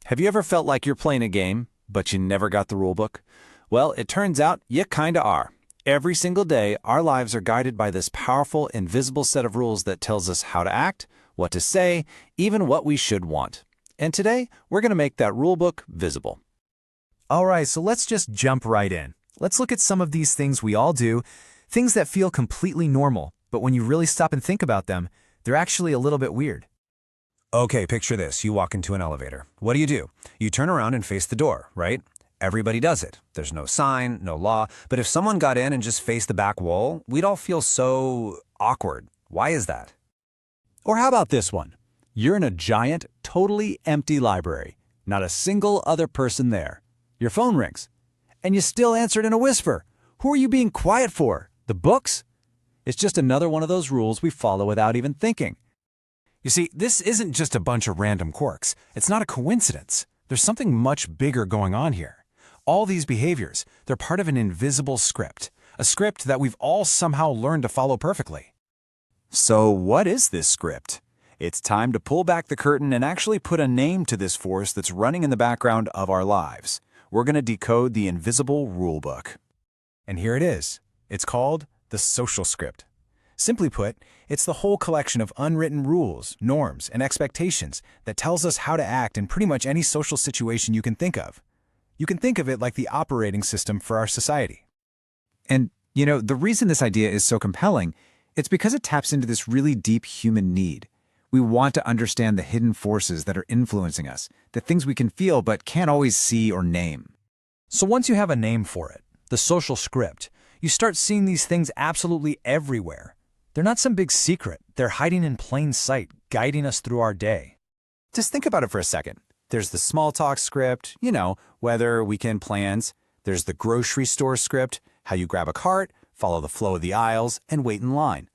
Have you ever felt like you're playing a game, but you never got the rulebook? Well, it turns out you kinda are. Every single day, our lives are guided by this powerful, invisible set of rules that tells us how to act, what to say, even what we should want. And today, we're going to make that rulebook visible. All right, so let's just jump right in. Let's look at some of these things we all do, things that feel completely normal, but when you really stop and think about them, they're actually a little bit weird. Okay, picture this. You walk into an elevator. What do? You turn around and face the door, right? Everybody does it. There's no sign, no law. But if someone got in and just faced the back wall, we'd all feel so awkward. Why is that? Or how about this one? You're in a giant, totally empty library. Not a single other person there. Your phone rings. And you still answered in a whisper. Who are you being quiet for? The books? It's just another one of those rules we follow without even thinking. You see, this isn't just a bunch of random quirks. It's not a coincidence. There's something much bigger going on here. All these behaviors, they're part of an invisible script, a script that we've all somehow learned to follow perfectly. So what is this script? It's time to pull back the curtain and actually put a name to this force that's running in the background of our lives. We're going to decode the invisible rulebook. And here it is. It's called the social script. Simply put, it's the whole collection of unwritten rules, norms, and expectations that tells us how to act in pretty much any social situation you can think of. You can think of it like the operating system for our society. And, the reason this idea is so compelling, it's because it taps into this really deep human need. We want to understand the hidden forces that are influencing us, the things we can feel but can't always see or name. So once you have a name for it, the social script, you start seeing these things absolutely everywhere. They're not some big secret. They're hiding in plain sight, guiding us through our day. Just think about it for a second. There's the small talk script, weather, weekend plans. There's the grocery store script, how you grab a cart, follow the flow of the aisles, and wait in line.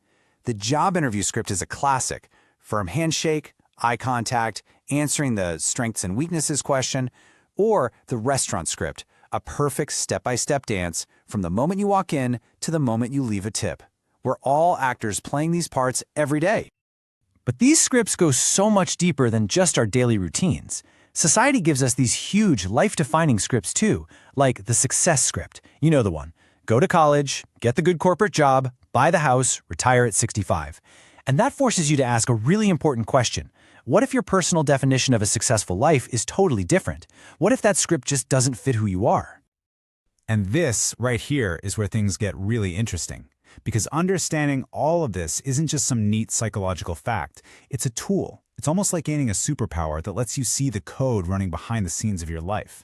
The job interview script is a classic. Firm handshake, eye contact, answering the strengths and weaknesses question, or the restaurant script, a perfect step-by-step dance from the moment you walk in to the moment you leave a tip. We're all actors playing these parts every day. But these scripts go so much deeper than just our daily routines. Society gives us these huge, life-defining scripts too, like the success script. You know the one. Go to college, get the good corporate job, buy the house, retire at 65. And that forces you to ask a really important question. What if your personal definition of a successful life is totally different? What if that script just doesn't fit who you are? And this right here is where things get really interesting. Because understanding all of this isn't just some neat psychological fact. It's a tool. It's almost like gaining a superpower that lets you see the code running behind the scenes of your life.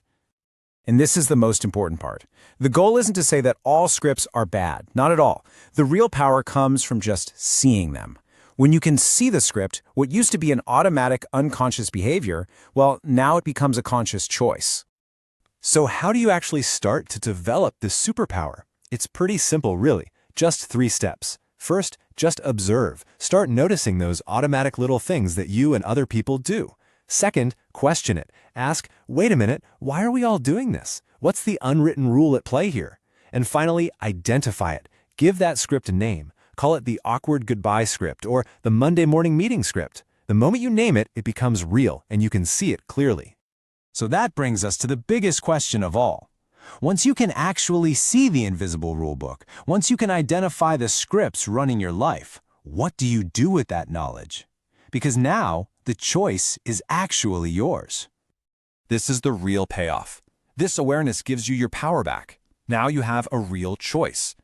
And this is the most important part. The goal isn't to say that all scripts are bad. Not at all. The real power comes from just seeing them. When you can see the script, what used to be an automatic, unconscious behavior, well, now it becomes a conscious choice. So how do you actually start to develop this superpower? It's pretty simple, really. Just 3 steps. First, just observe. Start noticing those automatic little things that you and other people do. Second, question it. Ask, wait a minute, why are we all doing this? What's the unwritten rule at play here? And finally, identify it. Give that script a name. Call it the awkward goodbye script or the Monday morning meeting script. The moment you name it, it becomes real and you can see it clearly. So that brings us to the biggest question of all. Once you can actually see the invisible rulebook, once you can identify the scripts running your life, what do you do with that knowledge? Because now, the choice is actually yours. This is the real payoff. This awareness gives you your power back. Now you have a real choice.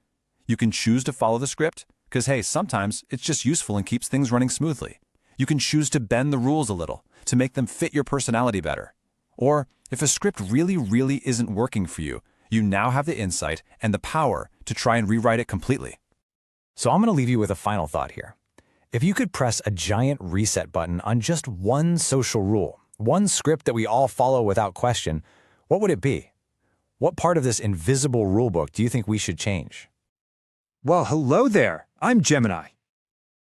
You can choose to follow the script, because hey, sometimes it's just useful and keeps things running smoothly. You can choose to bend the rules a little, to make them fit your personality better. Or, if a script really isn't working for you, you now have the insight and the power to try and rewrite it completely. So I'm going to leave you with a final thought here. If you could press a giant reset button on just one social rule, one script that we all follow without question, what would it be? What part of this invisible rulebook do you think we should change? Well, hello there. I'm Gemini.